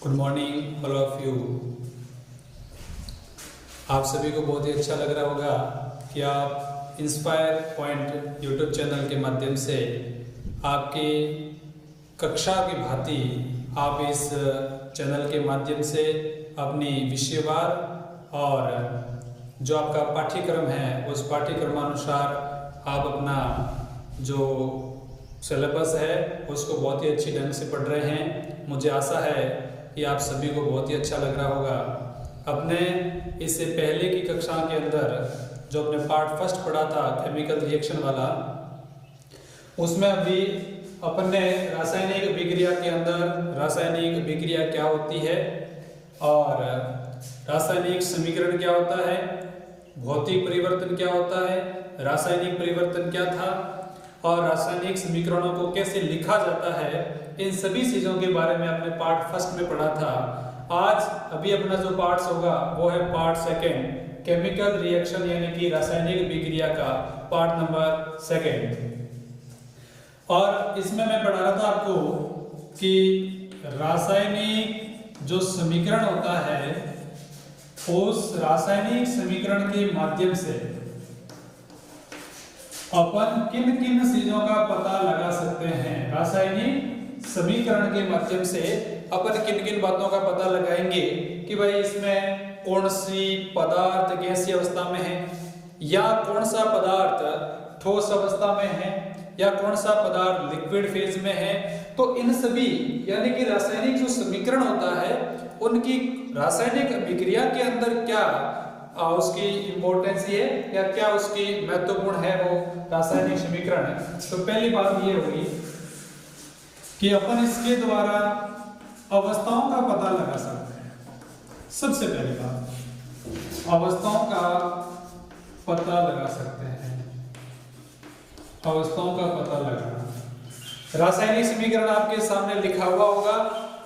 Good morning all of you. आप सभी को बहुत ही अच्छा लग रहा होगा कि आप इंस्पायर पॉइंट यूट्यूब चैनल के माध्यम से आपके कक्षा की भांति आप इस चैनल के माध्यम से अपनी विषयवार और जो आपका पाठ्यक्रम है उस पाठ्यक्रमानुसार आप अपना जो सिलेबस है उसको बहुत ही अच्छी ढंग से पढ़ रहे हैं। मुझे आशा है कि आप सभी को बहुत ही अच्छा लग रहा होगा। अपने इससे पहले की कक्षाओं के अंदर जो अपने पार्ट फर्स्ट पढ़ा था केमिकल रिएक्शन वाला, उसमें अभी अपन ने रासायनिक अभिक्रिया के अंदर रासायनिक अभिक्रिया क्या होती है और रासायनिक समीकरण क्या होता है, भौतिक परिवर्तन क्या होता है, रासायनिक परिवर्तन क्या था और रासायनिक समीकरणों को कैसे लिखा जाता है, इन सभी चीजों के बारे में आपने पार्ट फर्स्ट में पढ़ा था। आज अभी अपना जो पार्ट्स होगा वो है पार्ट सेकेंड, केमिकल रिएक्शन यानी कि रासायनिक अभिक्रिया का पार्ट नंबर सेकेंड। और इसमें मैं पढ़ा रहा था आपको कि रासायनिक जो समीकरण होता है उस रासायनिक समीकरण के माध्यम से अपन किन किन चीजों का पता लगा सकते हैं। रासायनिक समीकरण के माध्यम से अपन किन किन बातों का पता लगाएंगे कि भाई इसमें कौन सी पदार्थ कैसी अवस्था में है, या कौन सा पदार्थ ठोस अवस्था में है, या कौन सा पदार्थ लिक्विड फेज में है। तो इन सभी यानी कि रासायनिक जो समीकरण होता है उनकी रासायनिक अभिक्रिया के अंदर क्या उसकी इंपॉर्टेंस है या क्या उसकी महत्वपूर्ण है वो रासायनिक समीकरण है। तो पहली बात ये होगी कि अपन इसके द्वारा अवस्थाओं का पता लगा सकते हैं। सबसे पहली बात अवस्थाओं का पता लगा सकते हैं। अवस्थाओं का पता लगाना, रासायनिक समीकरण आपके सामने लिखा हुआ होगा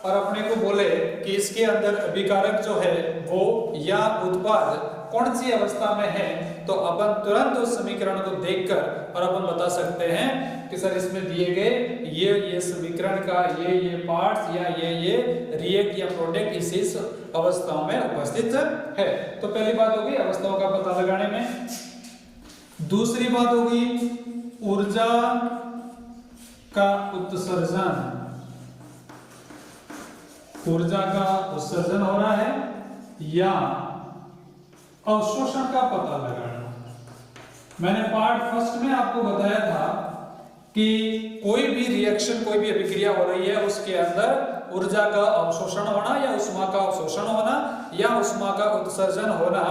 और अपने को बोले कि इसके अंदर अभिकारक जो है वो या उत्पाद कौन सी अवस्था में है, तो अपन तुरंत उस समीकरण को देखकर और अपन बता सकते हैं कि सर इसमें दिए गए ये समीकरण का ये पार्ट्स या ये रिएक्ट या प्रोडक्ट इस अवस्थाओं में उपस्थित है। तो पहली बात होगी अवस्थाओं का पता लगाने में। दूसरी बात होगी ऊर्जा का उत्सर्जन। ऊर्जा का उत्सर्जन हो रहा है या अवशोषण का पता लगाना। मैंने पार्ट फर्स्ट में आपको बताया था कि कोई भी रिएक्शन कोई भी अभिक्रिया हो रही है उसके अंदर ऊर्जा का अवशोषण होना या उष्मा का अवशोषण होना या उष्मा का उत्सर्जन होना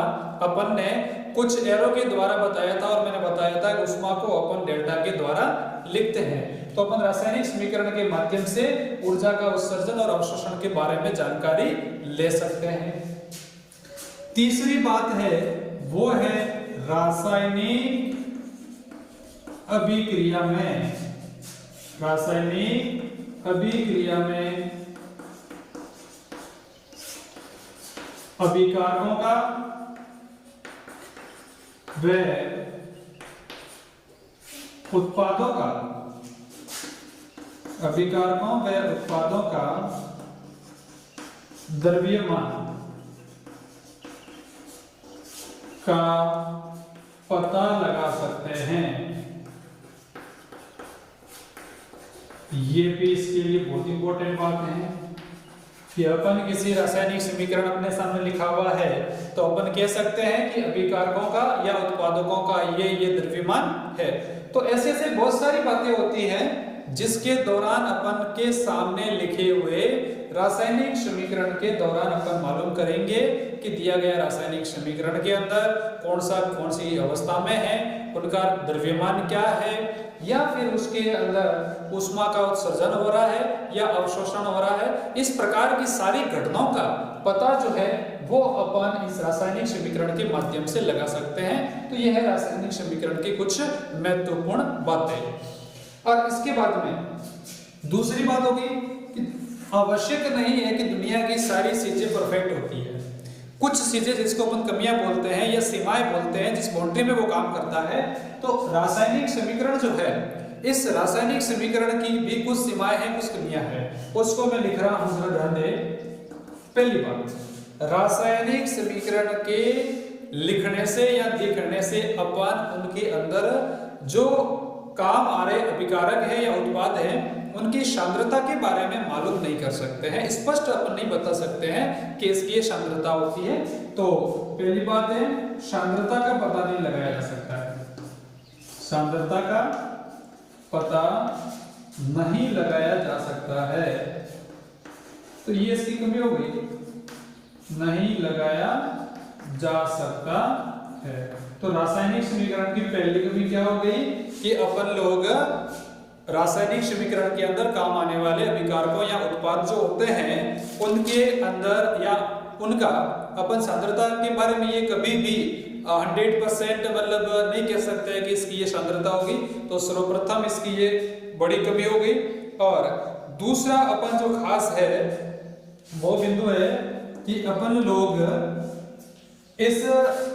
अपन ने कुछ एरो के द्वारा बताया था और मैंने बताया था कि उष्मा को अपन डेल्टा के द्वारा लिखते हैं। तो अपन रासायनिक समीकरण के माध्यम से ऊर्जा का उत्सर्जन और अवशोषण के बारे में जानकारी ले सकते हैं। तीसरी बात है वो है रासायनिक अभिक्रिया में, रासायनिक अभिक्रिया में अभिकारकों का व उत्पादों का, अभिकारकों व उत्पादों का द्रव्यमान का पता लगा सकते हैं। ये भी इसके लिए बहुत इंपॉर्टेंट बात है कि अपन किसी रासायनिक समीकरण अपने सामने लिखा हुआ है तो अपन कह सकते हैं कि अभिकारकों का या उत्पादकों का ये द्रव्यमान है। तो ऐसे ऐसे बहुत सारी बातें होती हैं जिसके दौरान अपन के सामने लिखे हुए रासायनिक समीकरण के दौरान अपन मालूम करेंगे कि दिया गया रासायनिक समीकरण के अंदर कौन सी अवस्था में है, उनका द्रव्यमान क्या है, या फिर उसके अंदर ऊष्मा का उत्सर्जन हो रहा है या अवशोषण हो रहा है। इस प्रकार की सारी घटनाओं का पता जो है वो अपन इस रासायनिक समीकरण के माध्यम से लगा सकते हैं। तो यह है रासायनिक समीकरण की कुछ महत्वपूर्ण बातें। और इसके बाद में दूसरी बात होगी कि आवश्यक नहीं है कि दुनिया की सारी चीजें परफेक्ट होती है। कुछ चीजें जिसको अपन कमियां बोलते हैं या सीमाएं बोलते हैं, जिस बाउंड्री में वो काम करता है, तो रासायनिक समीकरण जो है इस रासायनिक समीकरण की भी कुछ सीमाएं हैं, कुछ कमियां हैं। उसको मैं लिख रहा हूं, जरा ध्यान दे। पहली बात, रासायनिक समीकरण के लिखने से या दिखने से अपन उनके अंदर जो काम आ रहे अभिकारक है या उत्पाद है उनकी सांद्रता के बारे में मालूम नहीं कर सकते हैं, स्पष्ट अपन नहीं बता सकते हैं कि इसकी सांद्रता होती है। तो पहली बात है, सांद्रता का पता नहीं लगाया जा सकता है, सांद्रता का पता नहीं लगाया जा सकता है, तो ये इसकी कमी हो गई, नहीं लगाया जा सकता है। तो रासायनिक समीकरण की पहली कमी क्या हो गई कि अपन लोग रासायनिक समीकरण के अंदर काम आने वाले अभिकारकों या उत्पाद जो होते हैं उनके अंदर या उनका अपन सांद्रता के बारे में ये कभी भी 100% मतलब नहीं कह सकते कि इसकी ये सांद्रता होगी। तो सर्वप्रथम इसकी ये बड़ी कमी हो गई। और दूसरा अपन जो खास है वो बिंदु है कि अपन लोग इस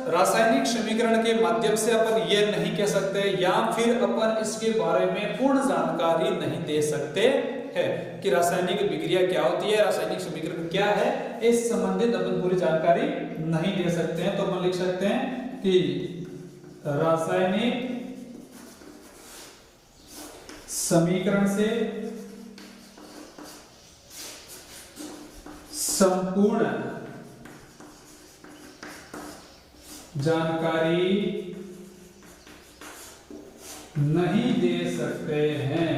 रासायनिक समीकरण के माध्यम से अपन ये नहीं कह सकते या फिर अपन इसके बारे में पूर्ण जानकारी नहीं दे सकते हैं कि रासायनिक विक्रिया क्या होती है, रासायनिक समीकरण क्या है, इस संबंधित अपन पूरी जानकारी नहीं दे सकते हैं। तो अपन लिख सकते हैं कि रासायनिक समीकरण से संपूर्ण जानकारी नहीं दे सकते हैं,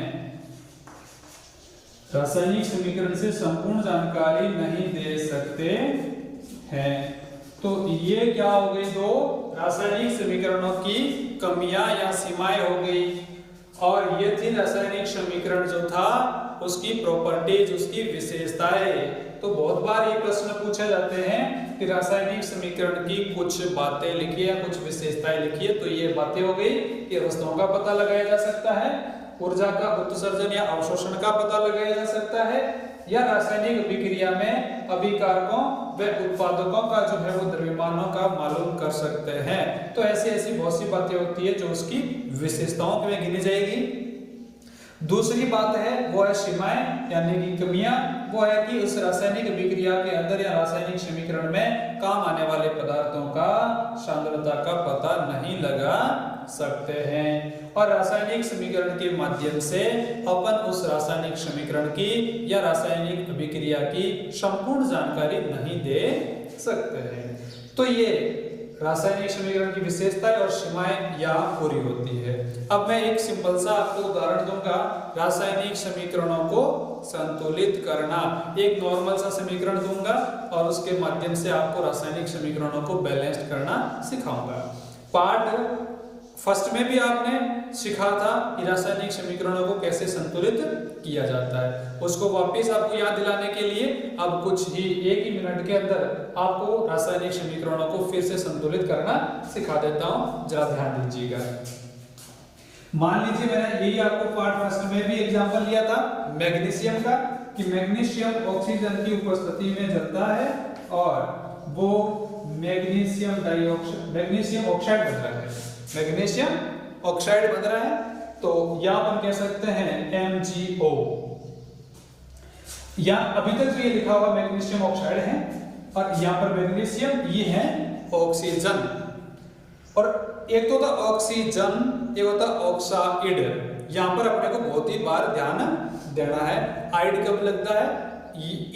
रासायनिक समीकरण से संपूर्ण जानकारी नहीं दे सकते हैं। तो ये क्या हो गई, दो रासायनिक समीकरणों की कमियां या सीमाएं हो गई। और ये थी रासायनिक समीकरण जो था उसकी प्रॉपर्टीज, उसकी विशेषताएं। तो बहुत बार ये प्रश्न पूछे जाते हैं कि रासायनिक समीकरण की कुछ बातें लिखिए या कुछ विशेषताएं लिखिए। तो ये बातें हो गई कि अवस्थाओं का पता लगाया जा सकता है, ऊर्जा का उत्सर्जन या अवशोषण का पता लगाया जा सकता है, या रासायनिक अभिक्रिया में अभिकारकों व उत्पादकों का जो है वो द्रव्यमानों का मालूम कर सकते हैं। तो ऐसी ऐसी बहुत सी बातें होती है जो उसकी विशेषताओं में गिनी जाएगी। दूसरी बात है वो है सीमाएं यानी कि कमियां, वो है कि उस रासायनिक अभिक्रिया के अंदर या रासायनिक समीकरण में काम आने वाले पदार्थों का सांद्रता का पता नहीं लगा सकते हैं। और रासायनिक समीकरण के माध्यम से अपन उस रासायनिक समीकरण की या रासायनिक अभिक्रिया की संपूर्ण जानकारी नहीं दे सकते हैं। तो ये रासायनिक समीकरण की विशेषताएं और सीमाएं यहाँ पूरी होती है। अब मैं एक सिंपल सा आपको उदाहरण दूंगा, रासायनिक समीकरणों को संतुलित करना। एक नॉर्मल सा समीकरण दूंगा और उसके माध्यम से आपको रासायनिक समीकरणों को बैलेंस्ड करना सिखाऊंगा। पार्ट फर्स्ट में भी आपने सीखा था कि रासायनिक समीकरणों को कैसे संतुलित किया जाता है। उसको वापस आपको याद दिलाने के लिए अब कुछ ही एक ही मिनट के अंदर आपको रासायनिक समीकरणों को फिर से संतुलित करना सिखा देता हूं, जरा ध्यान दीजिएगा। मान लीजिए मैंने यही आपको पार्ट फर्स्ट में भी एग्जांपल लिया था मैग्नीशियम का, कि मैग्नीशियम ऑक्सीजन की उपस्थिति में जलता है और वो मैग्नीशियम ऑक्साइड बन रहा है, मैग्नीशियम ऑक्साइड बन रहा है। तो यहां पर कह सकते हैं MgO। या अभी तक जो ये लिखा हुआ मैग्नीशियम ऑक्साइड है और यहां पर मैग्नीशियम, ये है ऑक्सीजन। और एक तो होता ऑक्सीजन, एक होता ऑक्साइड। यहां पर अपने को बहुत ही बार ध्यान देना है, आइड कब लगता है,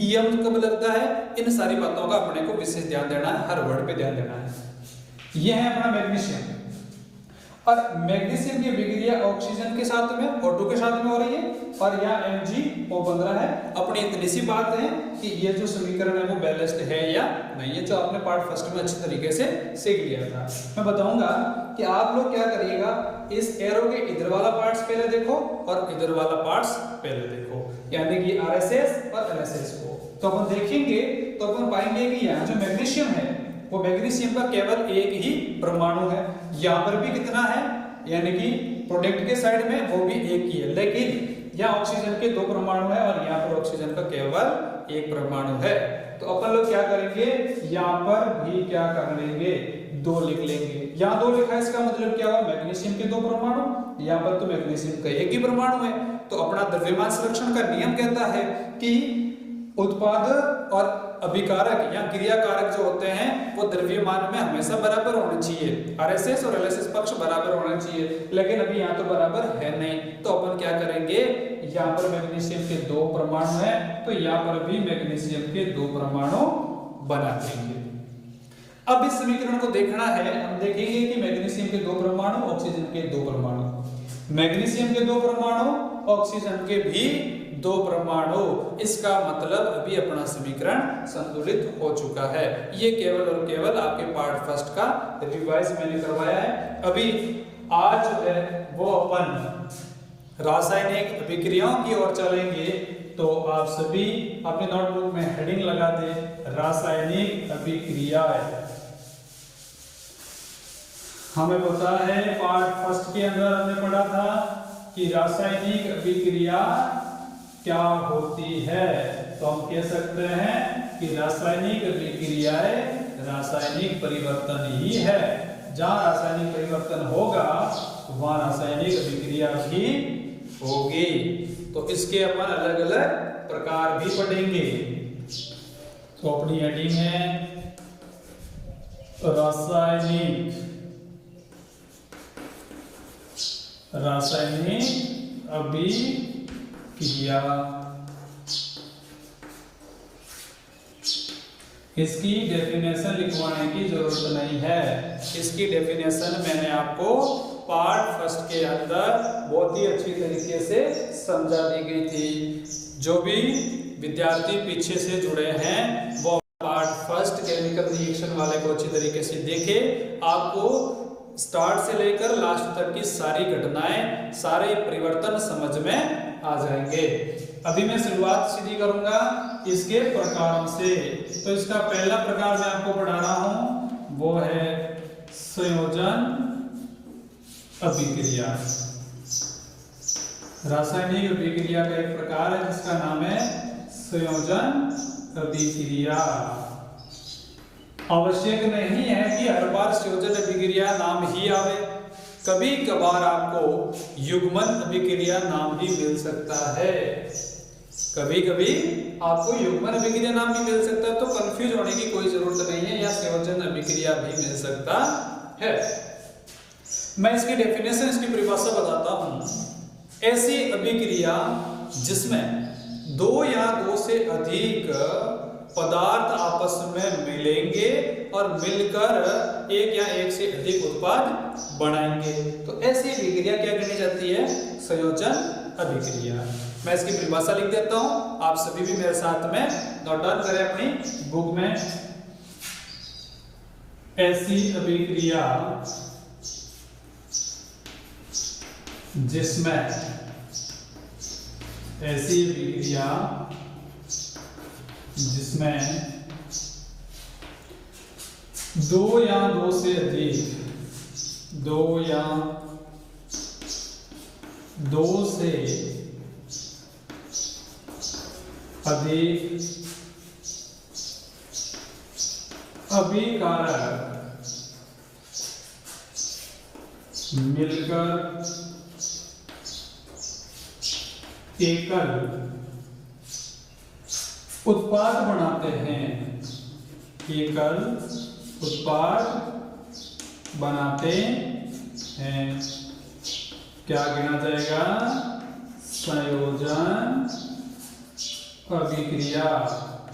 ईएम कब लगता है, इन सारी बातों का अपने को विशेष ध्यान देना है, हर वर्ड पे ध्यान देना है। यह है अपना मैग्नीशियम। और मैग्नीशियम की अभिक्रिया ऑक्सीजन के साथ में O2 के साथ में हो रही है और यहाँ MgO बन रहा है। अपनी इतनी सी बात है कि ये जो समीकरण है वो बैलेंस्ड है या नहीं, ये जो आपने पार्ट फर्स्ट में अच्छी तरीके से सीख लिया था। मैं बताऊंगा कि आप लोग क्या करिएगा, इस एरो के इधर वाला पार्ट्स पहले देखो और इधर वाला पार्ट्स पहले देखो, यानी कि RSS और LSS को। तो अपन देखेंगे तो अपन पाएंगे कि यहाँ जो मैग्नीशियम है वो मैग्नीशियम का केवल एक ही परमाणु है। यहाँ पर भी कितना है, यानी कि प्रोडक्ट के साइड में वो भी एक ही है, लेकिन यहाँ ऑक्सीजन के 2 परमाणु है और यहाँ पर ऑक्सीजन का केवल 1 परमाणु है। तो अपन लोग क्या करेंगे, यहाँ पर भी क्या कर लेंगे, 2 लिख लेंगे। यहाँ 2 लिखा है, इसका मतलब क्या हुआ, मैग्नीशियम के 2 परमाणु, यहाँ पर तो मैग्नीशियम का 1 ही परमाणु है। तो अपना द्रव्यमान संरक्षण का नियम कहता है कि उत्पाद और अभिकारक या क्रियाकारक जो होते हैं वो द्रव्यमान में हमेशा बराबर होने चाहिए। आरएसएस और एलएसएस पक्ष बराबर होने चाहिए, लेकिन अभी यहाँ तो बराबर है नहीं, तो अपन क्या करेंगे, यहाँ पर मैग्नीशियम के 2 परमाणु हैं, तो यहाँ पर भी मैग्नीशियम के 2 परमाणु बना देंगे। अब इस समीकरण को देखना है, हम देखेंगे कि मैग्नीशियम के 2 परमाणु, ऑक्सीजन के 2 परमाणु, मैग्नीशियम के 2 परमाणु, ऑक्सीजन के भी 2 परमाणु, इसका मतलब अभी अपना समीकरण संतुलित हो चुका है। ये केवल और केवल आपके पार्ट फर्स्ट का रिवाइज मैंने करवाया है। अभी आज जो है वो अपन रासायनिक अभिक्रियाओं की ओर चलेंगे, तो आप सभी अपने नोटबुक में हेडिंग लगा दे, रासायनिक अभिक्रियाएं। हमें पता है पार्ट फर्स्ट के अंदर हमने पढ़ा था कि रासायनिक अभिक्रिया क्या होती है, तो हम कह सकते हैं कि रासायनिक अभिक्रियाएं रासायनिक परिवर्तन ही है। जहां रासायनिक परिवर्तन होगा वहां रासायनिक अभिक्रिया भी होगी। तो इसके अपन अलग अलग प्रकार भी पढ़ेंगे। तो अपनी हेडिंग है रासायनिक अभिक्रिया। इसकी डेफिनेशन लिखवाने की जरूरत नहीं है, इसकी डेफिनेशन मैंने आपको पार्ट फर्स्ट के अंदर बहुत ही अच्छी तरीके से समझा दी गई थी। जो भी विद्यार्थी पीछे से जुड़े हैं वो पार्ट फर्स्ट केमिकल रिएक्शन वाले को अच्छी तरीके से देखे, आपको स्टार्ट से लेकर लास्ट तक की सारी घटनाएं, सारे परिवर्तन समझ में आ जाएंगे। अभी मैं शुरुआत सीधी करूंगा इसके प्रकारों से। तो इसका पहला प्रकार मैं आपको पढ़ा रहा हूं, वो है संयोजन अभिक्रिया। रासायनिक अभिक्रिया का एक प्रकार है जिसका नाम है संयोजन अभिक्रिया। आवश्यक नहीं है कि हर बार संयोजन अभिक्रिया नाम ही आवे, कभी कभार आपको युग्मन अभिक्रिया नाम भी मिल सकता है। कभी कभी आपको युग्मन अभिक्रिया नाम भी मिल सकता है, तो कंफ्यूज होने की कोई जरूरत नहीं है, या संयोजन अभिक्रिया भी मिल सकता है। मैं इसकी डेफिनेशन, इसकी परिभाषा बताता हूं। ऐसी अभिक्रिया जिसमें 2 या 2 से अधिक पदार्थ आपस में मिलेंगे और मिलकर एक या एक से अधिक उत्पाद बनाएंगे, तो ऐसी अभिक्रिया क्या कहनी जाती है, संयोजन अभिक्रिया। मैं इसकी परिभाषा लिख देता हूं, आप सभी भी मेरे साथ में नोट डाउन करें अपनी बुक में। ऐसी अभिक्रिया जिसमें, ऐसी अभिक्रिया जिसमें 2 या 2 से अधिक, 2 या 2 से अधिक अभिकारक मिलकर एकल उत्पाद बनाते हैं, एकल उत्पाद बनाते हैं, क्या गिना जाएगा, संयोजन अभिक्रिया।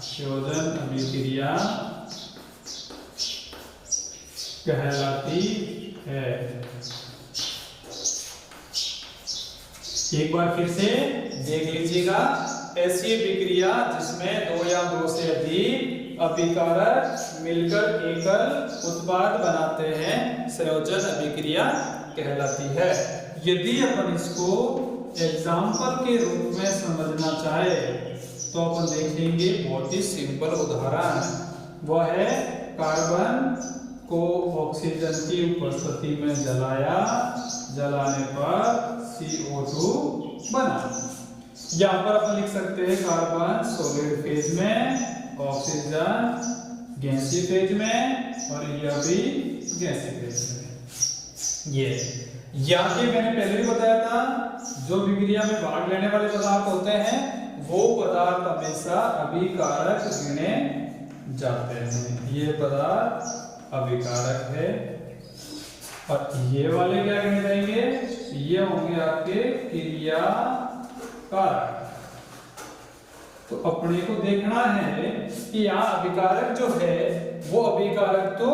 संयोजन अभिक्रिया कहलाती है। एक बार फिर से देख लीजिएगा, ऐसी अभिक्रिया जिसमें 2 या 2 से अधिक अभिकारक मिलकर एकल उत्पाद बनाते हैं, संयोजन अभिक्रिया कहलाती है। यदि अपन इसको एग्जाम्पल के रूप में समझना चाहे तो अपन देखेंगे बहुत ही सिंपल उदाहरण, वह है कार्बन को ऑक्सीजन की उपस्थिति में जलाया, जलाने पर CO2 बना। यहाँ पर अपन लिख सकते हैं कार्बन सॉलिड फेज में, ऑक्सीजन गैसीय फेज में, और यह भी गैसीय फेज में। ये यहाँ के मैंने पहले भी बताया था, जो अभिक्रिया में भाग लेने वाले पदार्थ होते हैं वो पदार्थ हमेशा अभिकारक गिने जाते हैं। ये पदार्थ अभिकारक है। और ये वाले क्या गिने जाएंगे? ये होंगे आपके क्रियाकारक। तो अपने को देखना है कि यहाँ अभिकारक जो है वो अभिकारक तो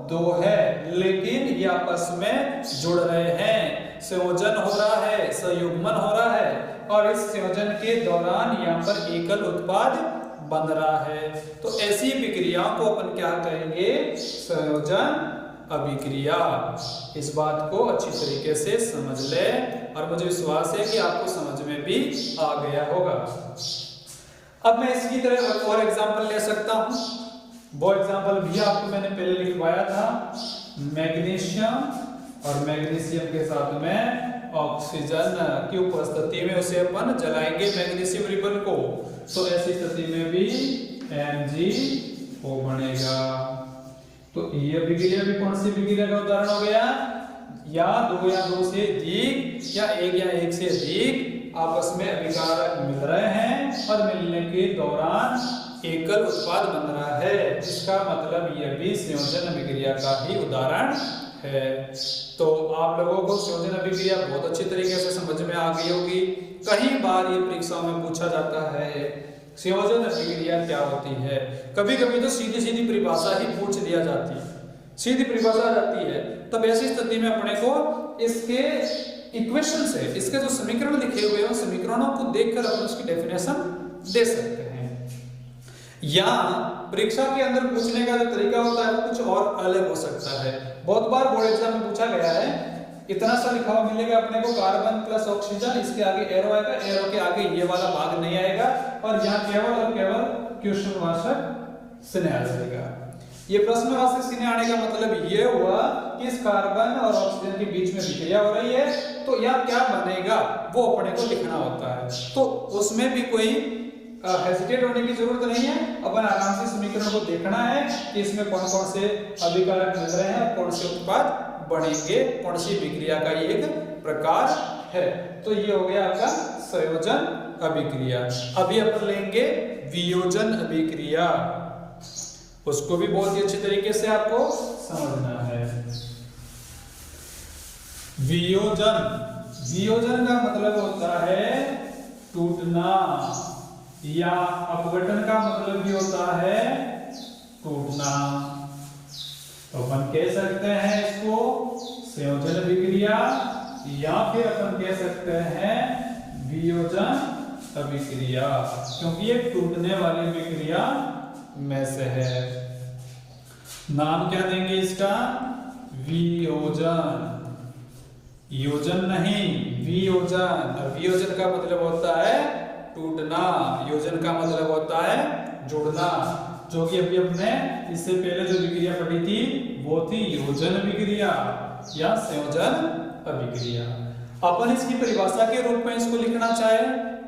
दो है, लेकिन ये आपस में जुड़ रहे हैं, संयोजन हो रहा है, संयुग्मन हो रहा है, और इस संयोजन के दौरान यहाँ पर एकल उत्पाद बन रहा है। तो ऐसी विक्रियाओं को अपन क्या कहेंगे? संयोजन अभिक्रिया। इस बात को अच्छी तरीके से समझ ले, और मुझे विश्वास है कि आपको समझ में भी आ गया होगा। अब मैं इसकी तरह और एग्जांपल ले सकता हूं। वो एग्जांपल भी आपको मैंने पहले लिखवाया था। मैग्नीशियम और मैग्नीशियम के साथ में ऑक्सीजन की उपस्थिति में उसे अपन जलाएंगे मैग्नीशियम रिबन को, तो ऐसी स्थिति में भी MgO बनेगा। तो ये विक्रिया भी कौन सी विक्रिया का उदाहरण हो गया? या दो से अधिक या एक से अधिक आपस में अभिकारक मिल रहे हैं और मिलने के दौरान एकल उत्पाद बन रहा है। इसका मतलब यह भी संयोजन अभिक्रिया का ही उदाहरण है। तो आप लोगों को संयोजन अभिक्रिया बहुत अच्छी तरीके से समझ में आ गई होगी। कई बार ये परीक्षाओं में पूछा जाता है संयोजन अभिक्रिया क्या होती है। कभी कभी तो सीधी सीधी परिभाषा ही पूछ दिया जाती है, सीधी परिभाषा आ जाती है। तब ऐसी स्थिति में अपने को इसके इक्वेशन से, इसके जो समीकरण लिखे हुए हैं समीकरणों को देखकर अपन उसकी डेफिनेशन दे सकते हैं। या परीक्षा के अंदर पूछने का जो तरीका होता है वो कुछ और अलग हो सकता है। बहुत बार बोर्ड एग्जाम में पूछा गया है, इतना सा लिखा हुआ मिलेगा अपने को कार्बन प्लस ऑक्सीजन, इसके आगे एरो आएगा, एरो के आगे ये वाला भाग नहीं आएगा, और यहाँ केवल और केवल क्वेश्चनवाचक चिन्ह आ जाएगा। ये प्रश्नवाचक चिन्ह आने का मतलब ये हुआ कि इस कार्बन और ऑक्सीजन के बीच में विक्रिया हो रही है, तो यहाँ क्या बनेगा वो अपने को लिखना होता है। तो उसमें भी कोई हेजिटेट होने की जरूरत नहीं है। अपन आराम से समीकरण को देखना है कि इसमें कौन कौन से अभिकारक मिल रहे हैं और कौन से उत्पाद बनेंगे, कौन सी विक्रिया का ये एक प्रकार है। तो ये हो गया आपका संयोजन अभिक्रिया। अभी अपन लेंगे वियोजन अभिक्रिया, उसको भी बहुत ही अच्छी तरीके से आपको समझना है। वियोजन का मतलब होता है टूटना, या अपघटन का मतलब भी होता है टूटना। तो अपन कह सकते हैं इसको संयोजन अभिक्रिया, या फिर अपन कह सकते हैं वियोजन अभिक्रिया, क्योंकि ये टूटने वाली विक्रिया में से है। नाम क्या देंगे इसका? वियोजन। योजन नहीं, वियोजन। वियोजन का मतलब होता है टूटना, योजन का मतलब होता है जुड़ना, जो कि अभी हमने इससे पहले जो विक्रिया पढ़ी थी वो थी योजन विक्रिया या संयोजन अभिक्रिया। अपन इसकी परिभाषा के रूप में इसको लिखना चाहे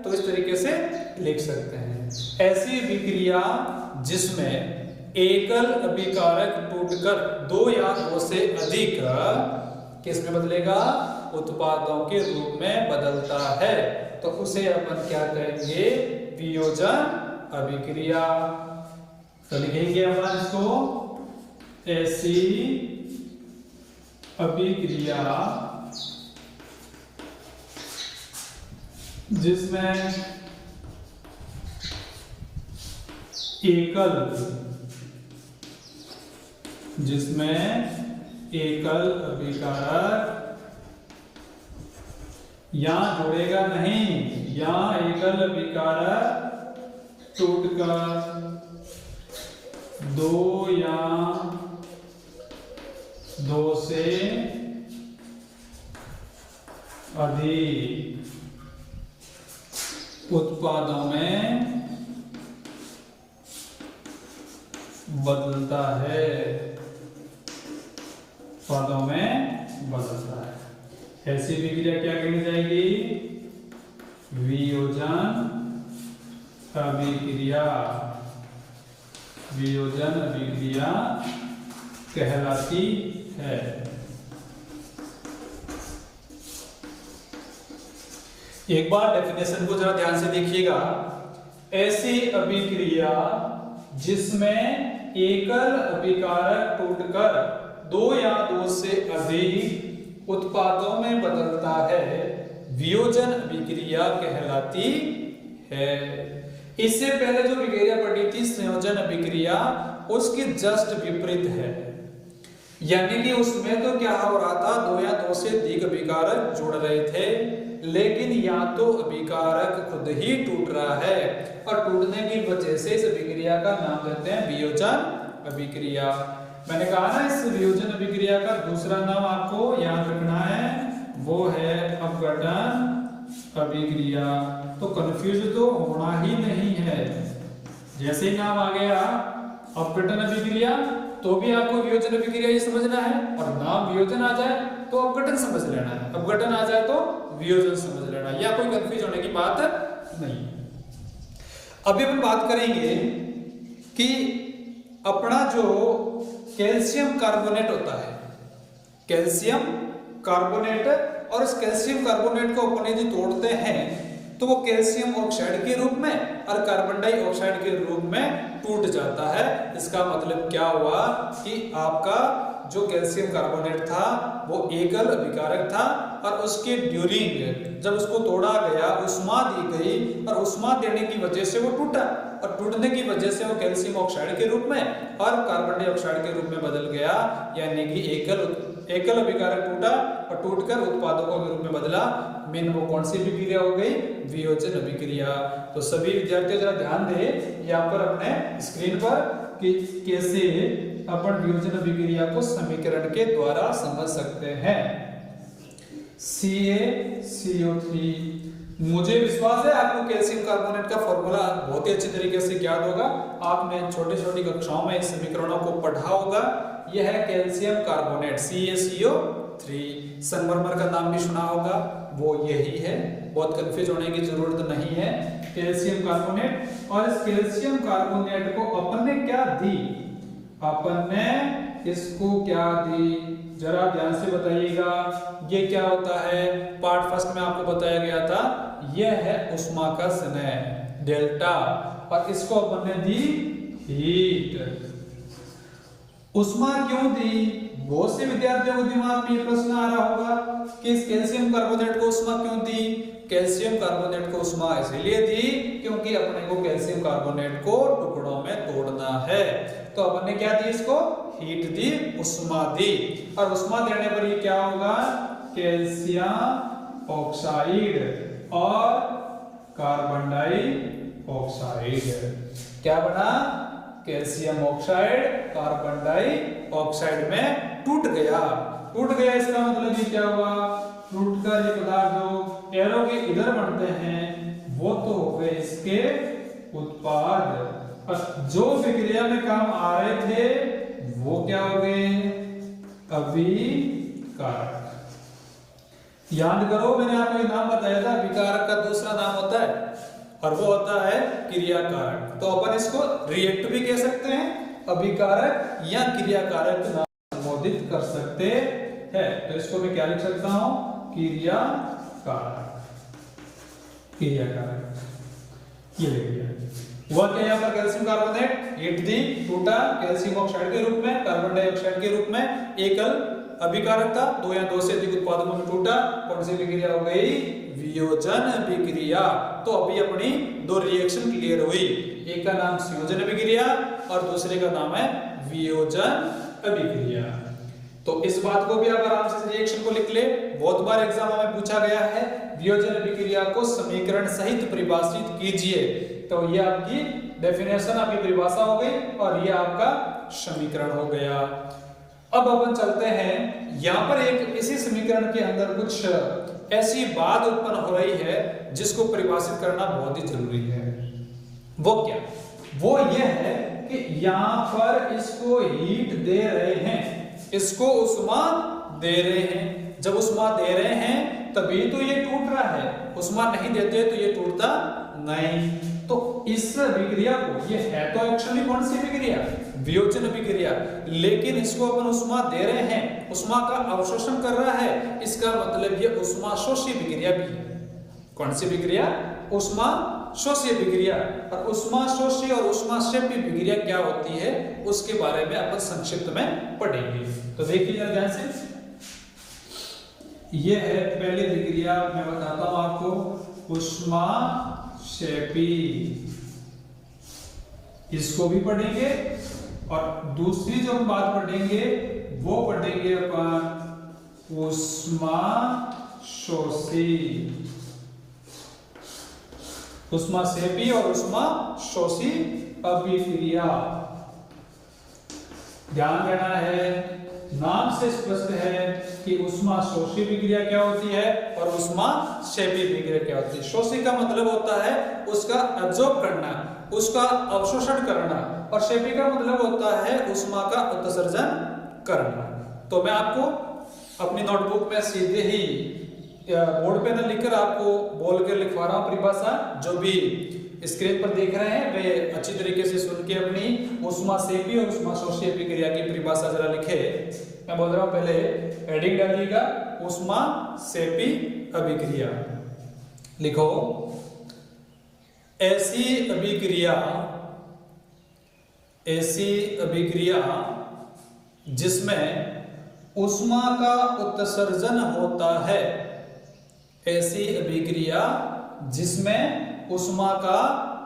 तो इस तरीके से लिख सकते हैं। ऐसी विक्रिया जिसमें एकल अभिकारक टूटकर दो या दो से अधिक किस में बदलेगा? उत्पादों के रूप में बदलता है, तो उसे अपन क्या कहेंगे? वियोजन अभिक्रिया। तो लिखेंगे अपन इसको, ऐसी अभिक्रिया जिसमें एकल अभिकारक यहां जुड़ेगा नहीं, यहां एकल अभिकारक टूटकर दो या दो से अधिक उत्पादों में बदलता है, उत्पादों में बदलता है। ऐसी विक्रिया क्या कही जाएगी? वियोजन अभिक्रिया। वियोजन अभिक्रिया कहलाती है। एक बार डेफिनेशन को जरा ध्यान से देखिएगा। ऐसी अभिक्रिया जिसमें एकल अभिकारक टूटकर दो या दो से अधिक उत्पादों में बदलता है वियोजन अभिक्रिया कहलाती है। इससे पहले जो अभिक्रिया पढ़ी थी संयोजन अभिक्रिया, उसकी जस्ट विपरीत है। यानी कि उसमें तो क्या हो रहा था, दो या दो से अधिक अभिकारक जुड़ रहे थे, लेकिन या तो अभिकारक खुद ही टूट रहा है और टूटने की वजह से इस अभिक्रिया का नाम देते हैं वियोजन अभिक्रिया। मैंने कहा ना, इस वियोजन अभिक्रिया का दूसरा नाम आपको याद रखना है, वो है अपघटन अभिक्रिया। तो कंफ्यूज तो होना ही नहीं है। जैसे ही नाम आ गया अपघटन अभिक्रिया, तो भी आपको वियोजन अभिक्रिया ही समझना है, और नाम वियोजन आ जाए तो अपघटन समझ लेना है, अपघटन आ जाए तो वियोजन समझ लेना है। या कोई कंफ्यूज होने की बात नहीं। अभी हम बात करेंगे कि अपना जो कैल्शियम कार्बोनेट होता है, कैल्शियम कार्बोनेट, और इस कैल्शियम कार्बोनेट को अपन यदि तोड़ते हैं तो वो कैल्शियम ऑक्साइड के रूप में और कार्बन डाइऑक्साइड के रूप में टूट जाता है। इसका मतलब क्या हुआ कि आपका जो कैल्शियम कार्बोनेट था वो एकल अभिकारक था, और उसके ड्यूरिंग जब उसको तोड़ा गया उष्मा दी गई, और उष्मा देने की वजह से वो टूटा, और टूटने की वजह से वो कैल्शियम ऑक्साइड के रूप में और कार्बन डाइऑक्साइड के रूप में बदल गया। यानी कि एकल अभिकारक टूटा और टूटकर उत्पादकों के रूप में बदला। मेन वो कौन सी अभिक्रिया हो गई, वियोजन अभिक्रिया। तो सभी विद्यार्थी जरा ध्यान दें यहाँ पर अपने स्क्रीन पर कि कैसे अपन वियोजन अभिक्रिया को समीकरण के द्वारा समझ सकते हैं। CaCO3, मुझे विश्वास है आपको कैल्शियम कार्बोनेट का फॉर्मूला बहुत ही अच्छी तरीके से याद होगा। आपने छोटी छोटी कक्षाओं में इस समीकरणों को पढ़ा होगा। यह है कैल्शियम कार्बोनेट CaCO3। संगमरमर का नाम भी सुना होगा, वो यही है, बहुत कंफ्यूज होने की जरूरत नहीं है। कैल्शियम कार्बोनेट, और इस कैल्शियम कार्बोनेट को अपन ने क्या दी, अपन ने इसको क्या दी, जरा ध्यान से बताइएगा। ये क्या होता है, पार्ट फर्स्ट में आपको बताया गया था, यह है उष्मा का स्नेह डेल्टा, और इसको अपन ने दी हीट। उष्मा क्यों दी, बहुत से विद्यार्थियों को दिमाग में प्रश्न आ रहा होगा कि इस कैल्शियम कार्बोनेट को उष्मा क्यों दी। कैल्शियम कार्बोनेट को उष्मा इसलिए दी क्योंकि अपने को कैल्शियम कार्बोनेट को टुकड़ों में तोड़ना है। तो अपन ने क्या दी, इसको हीट दी, उष्मा दी, और उष्मा देने पर ये क्या होगा, कैल्शियम ऑक्साइड और कार्बन डाइऑक्साइड। क्या बना, कैल्शियम ऑक्साइड कार्बन डाइऑक्साइड में टूट गया। टूट गया इसका मतलब ये क्या हुआ, टूटकर ये पदार्थ जो एरो के इधर बनते हैं वो तो हो गए इसके उत्पाद, और जो विक्रिया में काम आ रहे थे वो क्या हो गए, अभिकारक। याद करो, मैंने आपको ये नाम बताया था, अभिकारक का दूसरा नाम होता है और वो होता है क्रियाकारक। तो अपन इसको रिएक्ट भी कह सकते हैं, अभिकारक या क्रियाकारक नाम संबोधित कर सकते हैं। तो इसको मैं क्या लिख सकता हूं, क्रियाकारक। ये लिख दिया। हुआ क्या यहाँ पर, कैल्शियम कार्बोनेट हीट दी, टूटा, कैल्शियम ऑक्साइड के रूप में, कार्बन डाइऑक्साइड के रूप में, एकल अभिकारक था, दो या दो से अधिक उत्पादों में टूटा। कौन सी विक्रिया हो गई, वियोजन अभिक्रिया। तो अभी अपनी दो रिएक्शन क्लियर हुई, एक का नाम संयोजन अभिक्रिया और दूसरे का नाम है वियोजन अभिक्रिया। तो इस बात को भी आप आराम से रिएक्शन को लिख ले, बहुत बार एग्जाम में पूछा गया है, वियोजन अभिक्रिया को समीकरण सहित परिभाषित कीजिए। तो ये आपकी डेफिनेशन, आपकी परिभाषा हो गई, और ये आपका समीकरण हो गया। अब अपन चलते हैं, यहाँ पर एक इसी समीकरण के अंदर कुछ ऐसी बात उत्पन्न हो रही है जिसको परिभाषित करना बहुत ही जरूरी है। वो क्या, वो ये है कि यहाँ पर इसको हीट दे रहे हैं, इसको उष्मा दे रहे हैं। जब उष्मा दे रहे हैं तभी तो ये टूट रहा है, उष्मा नहीं देते तो ये टूटता नहीं। तो इस विक्रिया को, ये है तो एक्चुअली कौन सी विक्रिया, वियोजन अभिक्रिया, लेकिन इसको अपन उष्मा दे रहे हैं, उष्मा का अवशोषण कर रहा है, इसका मतलब ये उष्मा शोषी विक्रिया भी है। कौन सी विक्रिया, उष्मा शोषी अभिक्रिया। और उष्मा शोषी और उष्मा क्षेपी अभिक्रिया क्या होती है उसके बारे में अपन संक्षिप्त में पढ़ेंगे। तो देखिए जरा ध्यान से, ये है पहली अभिक्रिया, मैं बताता हूं आपको, उष्मा क्षेपी, इसको भी पढ़ेंगे। और दूसरी जो हम बात पढ़ेंगे वो पढ़ेंगे अपन उष्मा शोषी, उष्मा क्षेपी और उष्मा शोषी अभिक्रिया। ध्यान देना है, नाम से स्पष्ट है कि उष्मा शोषी अभिक्रिया क्या होती है और उष्मा क्षेपी अभिक्रिया क्या होती है। शोषी का मतलब होता है उसका एब्जॉर्ब करना, उसका अवशोषण करना, और क्षेपी का मतलब होता है उष्मा का उत्सर्जन करना। तो मैं आपको अपनी नोटबुक में सीधे ही बोर्ड पे न लिखकर आपको बोल कर लिखवा रहा हूं परिभाषा। जो भी स्क्रीन पर देख रहे हैं वे अच्छी तरीके से सुन के अपनी उष्मा क्षेपी और उष्मा शोषी अभिक्रिया की परिभाषा जरा लिखे। मैं बोल रहा हूं, पहले हेडिंग डालिएगा, उष्मा क्षेपी अभिक्रिया। लिखो, ऐसी अभिक्रिया जिसमें उष्मा का उत्सर्जन होता है, ऐसी अभिक्रिया जिसमें उष्मा का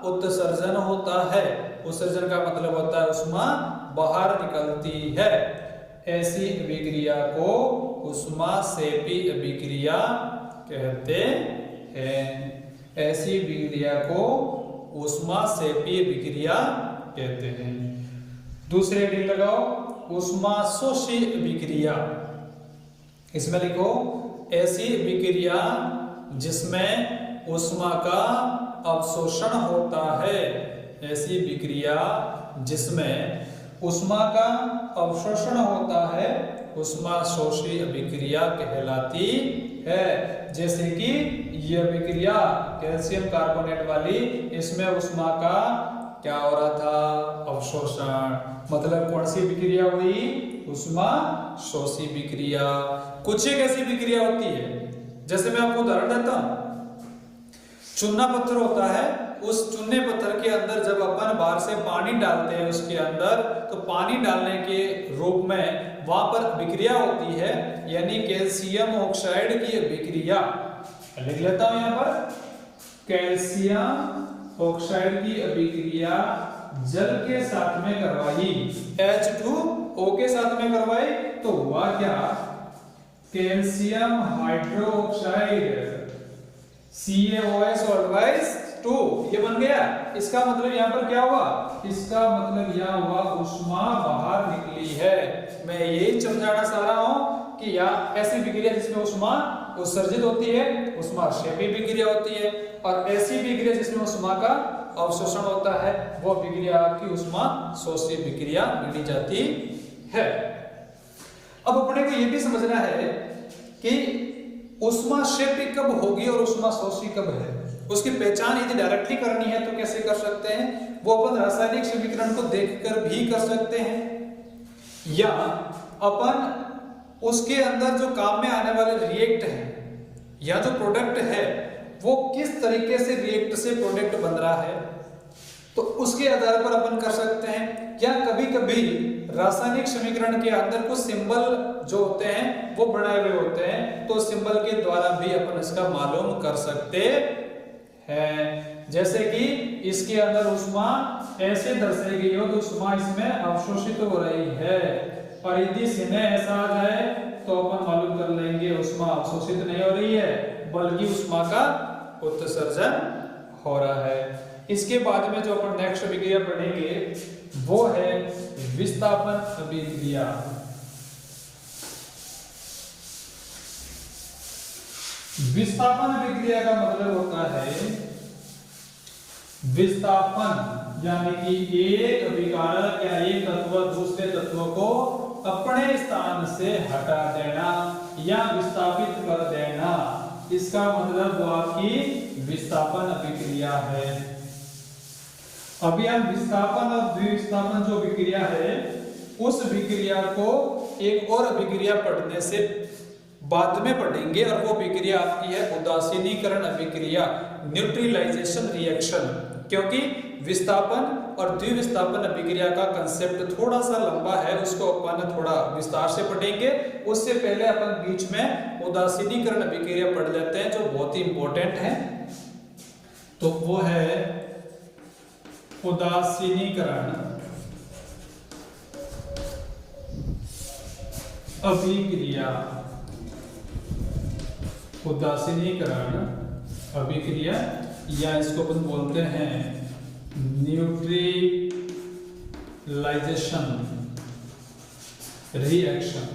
उत्सर्जन होता है, उत्सर्जन का मतलब होता है उष्मा बाहर निकलती है, ऐसी अभिक्रिया को उष्मा क्षेपी अभिक्रिया कहते हैं। ऐसी अभिक्रिया को उष्मा क्षेपी अभिक्रिया कहते हैं। दूसरे हेडिंग लगाओ, उष्मा शोषी अभिक्रिया। इसमें लिखो, ऐसी अभिक्रिया जिसमें उष्मा का अवशोषण होता है, ऐसी अभिक्रिया जिसमें उष्मा का अवशोषण होता है, उष्मा शोषी अभिक्रिया कहलाती है। जैसे कि यह अभिक्रिया कैल्शियम कार्बोनेट वाली, इसमें उष्मा का क्या हो रहा था, अवशोषण। मतलब कौन सी अभिक्रिया हुई, उष्मा शोषी अभिक्रिया। कुछ एक ऐसी अभिक्रिया होती है, जैसे मैं आपको उदाहरण देता हूं, चूना पत्थर होता है, उस चूने पत्थर के अंदर जब अपन बाहर से पानी डालते हैं उसके अंदर, तो पानी डालने के रूप में वहां पर अभिक्रिया होती है, यानी कैल्शियम ऑक्साइड की अभिक्रिया। लिख लेता हूं यहां पर, कैल्शियम ऑक्साइड की अभिक्रिया जल के साथ में करवाई, H2O के साथ में करवाई, तो हुआ क्या, कैल्शियम हाइड्रोक्साइड CaOH2 ये बन गया। इसका मतलब यहाँ पर क्या हुआ, इसका मतलब यहाँ हुआ उष्मा बाहर निकली है। मैं यही समझाना चाह रहा हूँ कि यहाँ ऐसी अभिक्रिया जिसमें उष्मा उत्सर्जित होती है, उष्मा क्षेपी अभिक्रिया होती है, और ऐसी अभिक्रिया जिसमें उष्मा का अवशोषण होता है, वो अभिक्रिया आपकी उष्मा शोषी अभिक्रिया मानी जाती है। अब अपने को यह भी समझना है कि उष्मा क्षेपी कब होगी और उष्मा शोषी कब है। उसकी पहचान यदि डायरेक्टली करनी है तो कैसे कर सकते हैं, वो अपन रासायनिक समीकरण को देखकर भी कर सकते हैं, या अपन उसके अंदर जो काम में आने वाले रिएक्ट है या जो प्रोडक्ट है वो किस तरीके से रिएक्ट से प्रोडक्ट बन रहा है, तो उसके आधार पर अपन कर सकते हैं। या कभी कभी रासायनिक समीकरण के अंदर कुछ सिंबल जो होते हैं वो बनाए हुए होते हैं, तो सिंबल के द्वारा भी अपन इसका मालूम कर सकते हैं। जैसे कि इसके अंदर उष्मा ऐसे दर्शाई गई हो तो उष्मा इसमें अवशोषित हो रही है, और यदि चिन्ह ऐसा आ जाए तो अपन मालूम कर लेंगे उष्मा अवशोषित नहीं हो रही है बल्कि उष्मा का उत्सर्जन हो रहा है। इसके बाद में जो अपन नेक्स्ट अभिक्रिया पढ़ेंगे वो है विस्थापन अभिक्रिया। विस्थापन अभिक्रिया का मतलब होता है विस्थापन, यानी कि एक अभिकारक या एक तत्व दूसरे तत्व को अपने स्थान से हटा देना या विस्थापित कर देना, इसका मतलब वो आपकी विस्थापन अभिक्रिया है। अभी हम विस्थापन और द्विविस्थापन जो अभिक्रिया है उस अभिक्रिया को एक और अभिक्रिया पढ़ने से बाद में पढ़ेंगे, और वो अभिक्रिया आपकी है उदासीनीकरण अभिक्रिया, न्यूट्रलाइजेशन रिएक्शन। क्योंकि विस्थापन और द्विविस्थापन अभिक्रिया का कंसेप्ट थोड़ा सा लंबा है, उसको अपन थोड़ा विस्तार से पढ़ेंगे। उससे पहले अपन बीच में उदासीनीकरण अभिक्रिया पढ़ लेते हैं, जो बहुत ही इंपॉर्टेंट है। तो वो है उदासीनीकरण अभिक्रिया। उदासीनीकरण अभिक्रिया, या इसको अपन बोलते हैं न्यूट्रलाइजेशन रिएक्शन।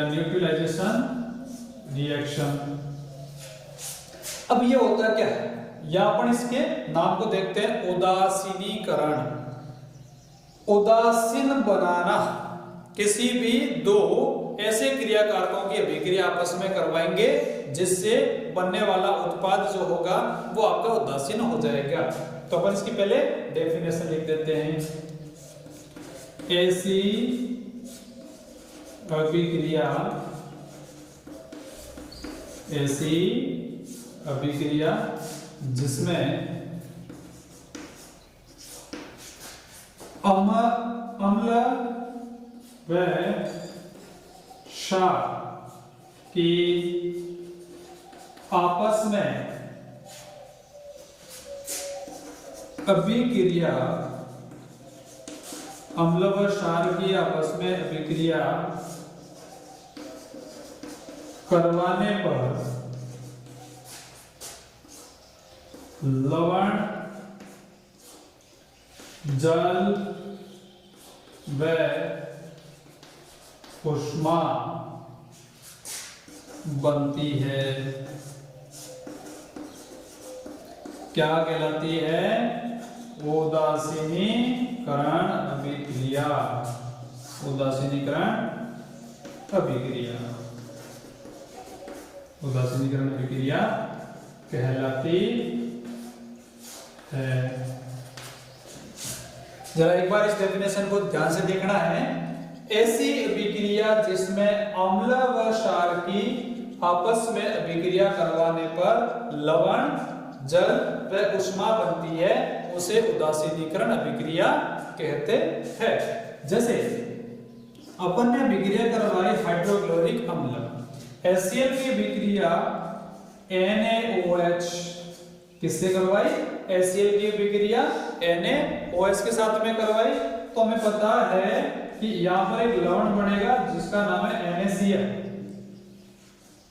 Neutralisation reaction. अब ये होता क्या है, या अपन इसके नाम को देखते हैं उदासीनीकरण। उदासीन बनाना, किसी भी दो ऐसे क्रियाकारकों की अभिक्रिया आपस में करवाएंगे जिससे बनने वाला उत्पाद जो होगा वो आपका उदासीन हो जाएगा। तो अपन इसकी पहले डेफिनेशन लिख देते हैं। ऐसी अभिक्रिया जिसमें अम्ल व क्षार की आपस में अभिक्रिया, अम्ल व क्षार की आपस में अभिक्रिया करवाने पर लवण, जल व ऊष्मा बनती है। क्या कहलाती है? उदासीनीकरण अभिक्रिया। उदासीनीकरण अभिक्रिया, उदासीनीकरण अभिक्रिया कहलाती है। जरा एक बार इस डेफिनेशन को ध्यान से देखना है। ऐसी अभिक्रिया जिसमें अम्ल व क्षार की आपस में अभिक्रिया करवाने पर लवण, जल व ऊष्मा बनती है, उसे उदासीनीकरण अभिक्रिया कहते हैं। जैसे अपन ने अभिक्रिया करवाई हाइड्रोक्लोरिक अम्ल, HCl की अभिक्रिया NaOH किससे करवाई? HCl की अभिक्रिया NaOH के साथ में करवाई। तो हमें पता है कि यहां पर एक लवण बनेगा जिसका नाम है NaCl।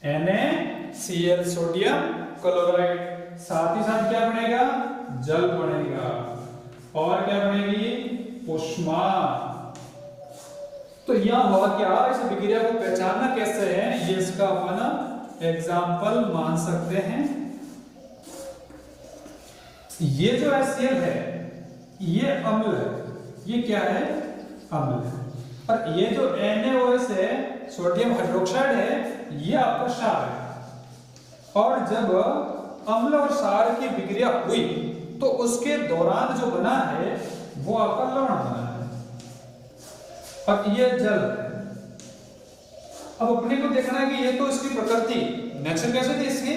NaCl sodium chloride. साथ ही साथ क्या बनेगा? जल बनेगा। और क्या बनेगी? ऊष्मा। तो यहां हुआ क्या? इस अभिक्रिया को पहचानना कैसे है, ये इसका अपन एग्जाम्पल मान सकते हैं। ये जो HCl है ये अम्ल है, ये क्या है? अम्ल है। और ये जो NaOH है, सोडियम हाइड्रोक्साइड है, ये आपका क्षार है। और जब अम्ल और क्षार की अभिक्रिया हुई तो उसके दौरान जो बना है वो आपका लवण बना है, और ये जल है। अब अपने को देखना है कि ये तो इसकी प्रकृति नेचर कैसे थी, इसकी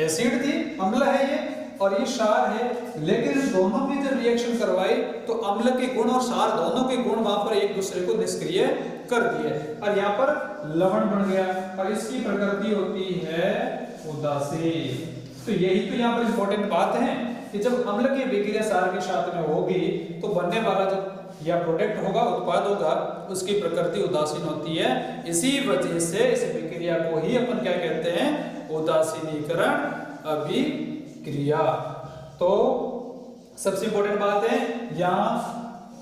एसिड थी, अम्ल है ये, और ये क्षार है। लेकिन इन दोनों की जब रिएक्शन करवाई तो अम्ल के गुण और क्षार दोनों के गुण वहां पर एक दूसरे को निष्क्रिय कर दिए, और यहाँ पर लवण बन गया, और इसकी प्रकृति होती है उदासीन। तो यही तो यहाँ पर इंपॉर्टेंट बात है कि जब अम्ल की अभिक्रिया क्षार के साथ में होगी तो बनने वाला जो या प्रोडक्ट होगा, उत्पाद होगा, उसकी प्रकृति उदासीन होती है। इसी वजह से इस अभिक्रिया को ही अपन क्या कहते हैं? उदासीनीकरण अभिक्रिया। तो सबसे इंपॉर्टेंट बात है, यहाँ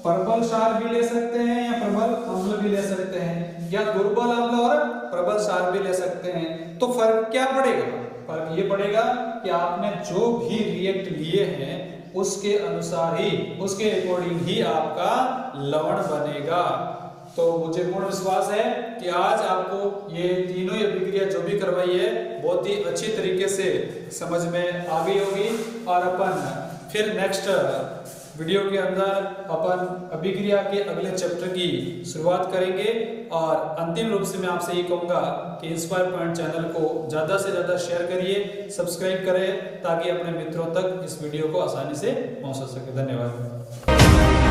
प्रबल क्षार भी ले सकते हैं या प्रबल अम्ल भी ले सकते हैं, या दुर्बल अम्ल और प्रबल क्षार भी ले सकते हैं। तो फर्क क्या पड़ेगा? फर्क ये पड़ेगा कि आपने जो भी रिएक्ट लिए हैं उसके अनुसार ही, उसके अकॉर्डिंग ही आपका लवण बनेगा। तो मुझे पूर्ण विश्वास है कि आज आपको ये तीनों अभिक्रिया जो भी करवाई है बहुत ही अच्छी तरीके से समझ में आ गई होगी, और अपन फिर नेक्स्ट वीडियो के अंदर अपन अभिक्रिया के अगले चैप्टर की शुरुआत करेंगे और अंतिम रूप से मैं आपसे ये कहूँगा कि इंस्पायर पॉइंट चैनल को ज़्यादा से ज़्यादा शेयर करिए, सब्सक्राइब करें ताकि अपने मित्रों तक इस वीडियो को आसानी से पहुँचा सके। धन्यवाद।